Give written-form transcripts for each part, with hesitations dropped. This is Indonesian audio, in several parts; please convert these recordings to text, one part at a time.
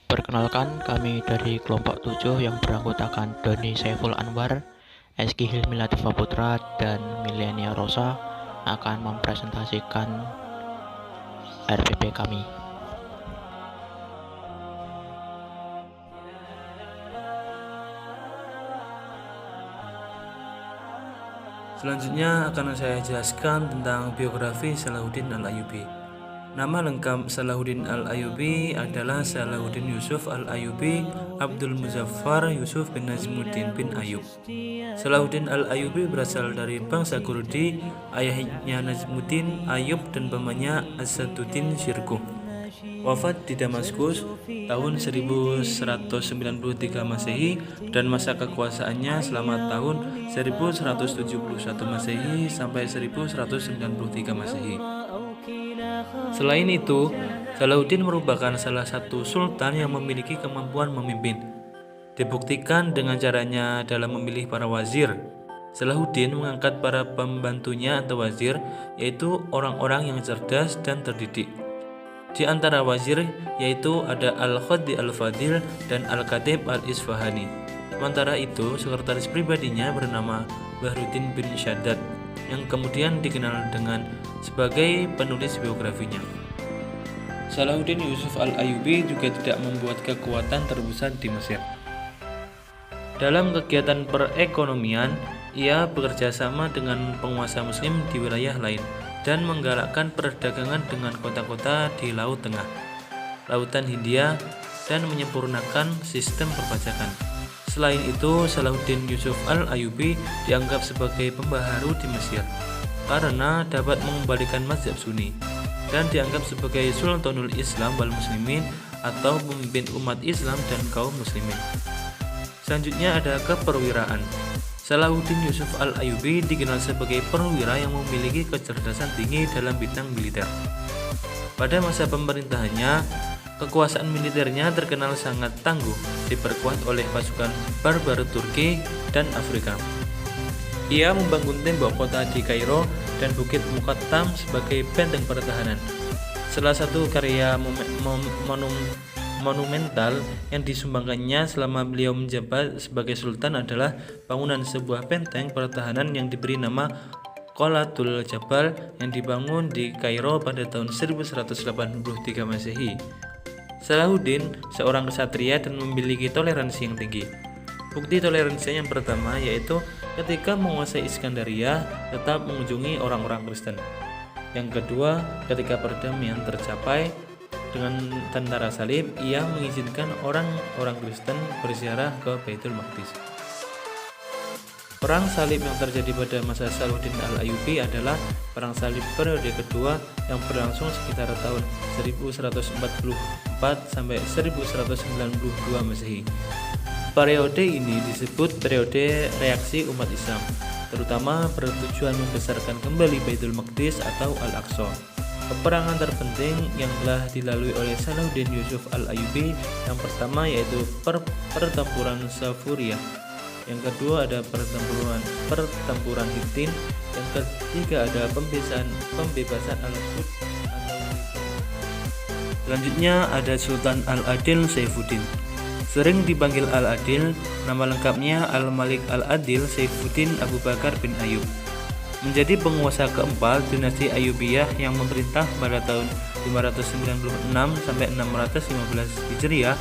Perkenalkan, kami dari kelompok 7 yang beranggotakan Doni Saiful Anwar, Eski Hilmi Latifah Putra, dan Milenia Rosa akan mempresentasikan RPP kami. Selanjutnya akan saya jelaskan tentang biografi Salahuddin Al-Ayyubi. Nama lengkap Salahuddin Al-Ayyubi adalah Salahuddin Yusuf Al-Ayyubi Abdul Muzaffar Yusuf bin Najmuddin bin Ayyub. Salahuddin Al-Ayyubi berasal dari bangsa Kurdi, ayahnya Najmuddin Ayyub dan pamannya Asaduddin Syirkuh. Wafat di Damaskus tahun 1193 Masehi dan masa kekuasaannya selama tahun 1171 Masehi sampai 1193 Masehi. Selain itu, Salahuddin merupakan salah satu sultan yang memiliki kemampuan memimpin. Dibuktikan dengan caranya dalam memilih para wazir. Salahuddin mengangkat para pembantunya atau wazir, yaitu orang-orang yang cerdas dan terdidik. Di antara wazir yaitu ada Al-Khaddi Al-Fadil dan Al-Khatib Al-Isfahani. Sementara itu, sekretaris pribadinya bernama Bahruddin bin Shaddad yang kemudian dikenal dengan sebagai penulis biografinya. Salahuddin Yusuf Al-Ayyubi juga tidak membuat kekuatan terbesar di Mesir. Dalam kegiatan perekonomian, ia bekerja sama dengan penguasa muslim di wilayah lain dan menggalakkan perdagangan dengan kota-kota di Laut Tengah, Lautan Hindia, dan menyempurnakan sistem perpajakan. Selain itu, Salahuddin Yusuf Al-Ayyubi dianggap sebagai pembaharu di Mesir karena dapat mengembalikan mazhab Sunni dan dianggap sebagai Sultanul Islam wal Muslimin atau pemimpin umat Islam dan kaum muslimin. Selanjutnya ada keperwiraan. Salahuddin Yusuf Al-Ayyubi dikenal sebagai perwira yang memiliki kecerdasan tinggi dalam bidang militer. Pada masa pemerintahannya, kekuasaan militernya terkenal sangat tangguh, diperkuat oleh pasukan barbar Turki dan Afrika. Ia membangun tembok kota di Kairo dan Bukit Muqattam sebagai benteng pertahanan. Salah satu karya monumental yang disumbangkannya selama beliau menjabat sebagai sultan adalah bangunan sebuah benteng pertahanan yang diberi nama Qalatul Jabal yang dibangun di Kairo pada tahun 1183 Masehi. Salahuddin seorang kesatria dan memiliki toleransi yang tinggi. Bukti toleransinya yang pertama yaitu ketika menguasai Iskandaria tetap mengunjungi orang-orang Kristen. Yang kedua, ketika perdamaian tercapai dengan tentara salib, ia mengizinkan orang-orang Kristen berziarah ke Baitul Maqdis. Perang salib yang terjadi pada masa Salahuddin Al-Ayyubi adalah perang salib periode kedua yang berlangsung sekitar tahun 1144 sampai 1192 Masehi. Periode ini disebut periode reaksi umat Islam, terutama bertujuan membesarkan kembali Baitul Maqdis atau Al-Aqsa. Peperangan terpenting yang telah dilalui oleh Salahuddin Yusuf Al-Ayyubi yang pertama yaitu pertempuran Safuriyah, yang kedua ada pertempuran Hittin, yang ketiga ada pembebasan Al-Quds. Selanjutnya ada Sultan Al-Adil Saifuddin. Sering dipanggil Al-Adil, nama lengkapnya Al-Malik Al-Adil Saifuddin Abu Bakar bin Ayyub. Menjadi penguasa keempat dinasti Ayyubiyah yang memerintah pada tahun 596 sampai 615 Hijriah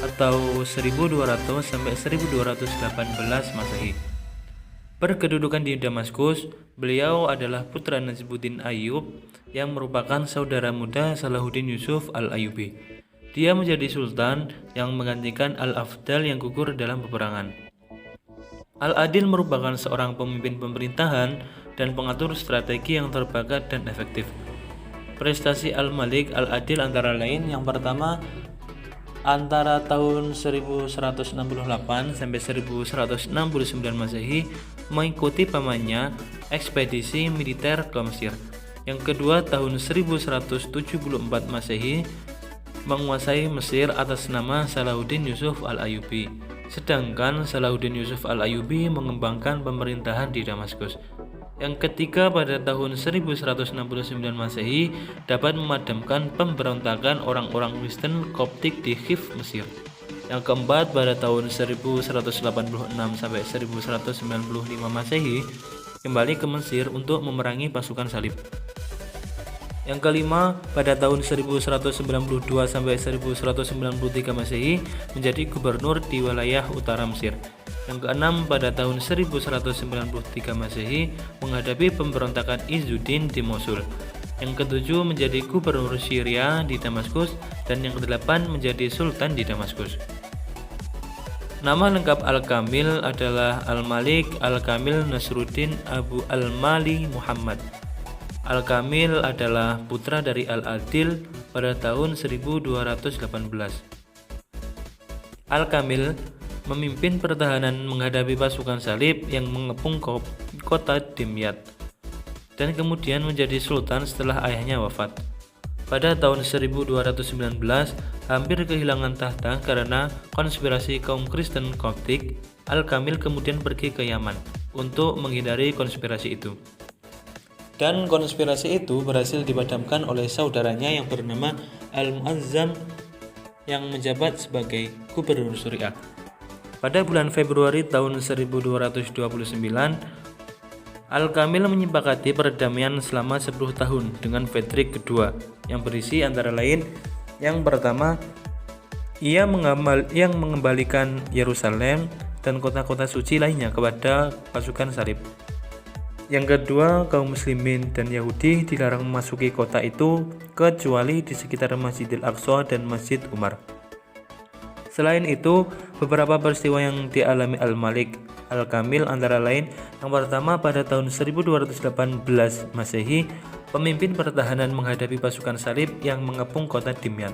atau 1200 sampai 1218 Masehi. Berkedudukan di Damaskus, beliau adalah putra Najmuddin Ayyub yang merupakan saudara muda Salahuddin Yusuf Al-Ayyubi. Dia menjadi sultan yang menggantikan Al-Afdal yang gugur dalam peperangan. Al-Adil merupakan seorang pemimpin pemerintahan dan pengatur strategi yang terbakat dan efektif. Prestasi Al-Malik Al-Adil antara lain yang pertama, antara tahun 1168 sampai 1169 Masehi mengikuti pamannya ekspedisi militer ke Mesir. Yang kedua, tahun 1174 Masehi menguasai Mesir atas nama Salahuddin Yusuf Al-Ayyubi. Sedangkan Salahuddin Yusuf Al-Ayyubi mengembangkan pemerintahan di Damaskus. Yang ketiga, pada tahun 1169 Masehi dapat memadamkan pemberontakan orang-orang Kristen Koptik di Kiev, Mesir. Yang keempat, pada tahun 1186 sampai 1195 Masehi kembali ke Mesir untuk memerangi pasukan salib. Yang kelima, pada tahun 1192 sampai 1193 Masehi menjadi gubernur di wilayah utara Mesir. Yang keenam, pada tahun 1193 Masehi menghadapi pemberontakan Izzuddin di Mosul. Yang ketujuh, menjadi gubernur Syria di Damaskus, dan yang kedelapan menjadi sultan di Damaskus. Nama lengkap Al-Kamil adalah Al-Malik Al-Kamil Nasruddin Abu Al-Mali Muhammad. Al-Kamil adalah putra dari Al-Adil pada tahun 1218. Al-Kamil memimpin pertahanan menghadapi pasukan salib yang mengepung kota Dimyat, dan kemudian menjadi sultan setelah ayahnya wafat. Pada tahun 1219, hampir kehilangan tahta karena konspirasi kaum Kristen Koptik. Al-Kamil kemudian pergi ke Yaman untuk menghindari konspirasi itu. Dan konspirasi itu berhasil dipadamkan oleh saudaranya yang bernama Al-Mu'azzam yang menjabat sebagai gubernur Suriah. Pada bulan Februari tahun 1229, Al-Kamil menyepakati perdamaian selama 10 tahun dengan Fredrik II yang berisi antara lain: yang pertama, ia mengembalikan Yerusalem dan kota-kota suci lainnya kepada pasukan salib. Yang kedua, kaum muslimin dan Yahudi dilarang memasuki kota itu kecuali di sekitar Masjidil Aqsa dan Masjid Umar. Selain itu, beberapa peristiwa yang dialami Al-Malik Al-Kamil antara lain: yang pertama, pada tahun 1218 Masehi, pemimpin pertahanan menghadapi pasukan salib yang mengepung kota Dimyat.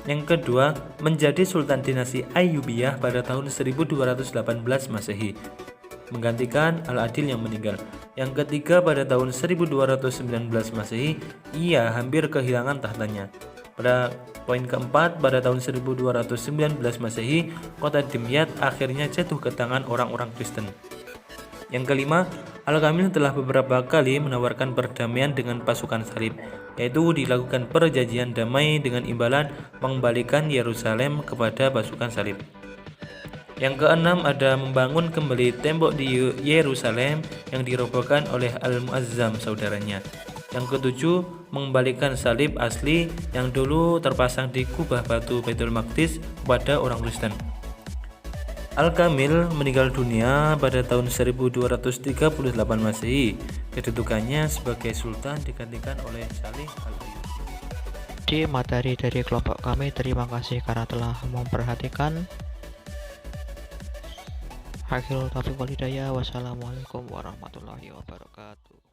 Yang kedua, menjadi Sultan Dinasti Ayyubiyah pada tahun 1218 Masehi, menggantikan Al-Adil yang meninggal. Yang ketiga, pada tahun 1219 Masehi, ia hampir kehilangan tahtanya. Pada poin keempat, pada tahun 1219 Masehi, kota Dimyat akhirnya jatuh ke tangan orang-orang Kristen. Yang kelima, Al-Kamil telah beberapa kali menawarkan perdamaian dengan pasukan salib, yaitu dilakukan perjanjian damai dengan imbalan mengembalikan Yerusalem kepada pasukan salib. Yang keenam, ada membangun kembali tembok di Yerusalem yang dirobohkan oleh Al-Mu'azzam saudaranya. Yang ketujuh, mengembalikan salib asli yang dulu terpasang di kubah batu Baitul Maqdis kepada orang Kristen. Al-Kamil meninggal dunia pada tahun 1238 Masehi. Kedudukannya sebagai sultan digantikan oleh Salih Al-Ayyubi. Di materi dari kelompok kami, terima kasih karena telah memperhatikan. Akhirul taufiq wal hidayah. Wassalamualaikum warahmatullahi wabarakatuh.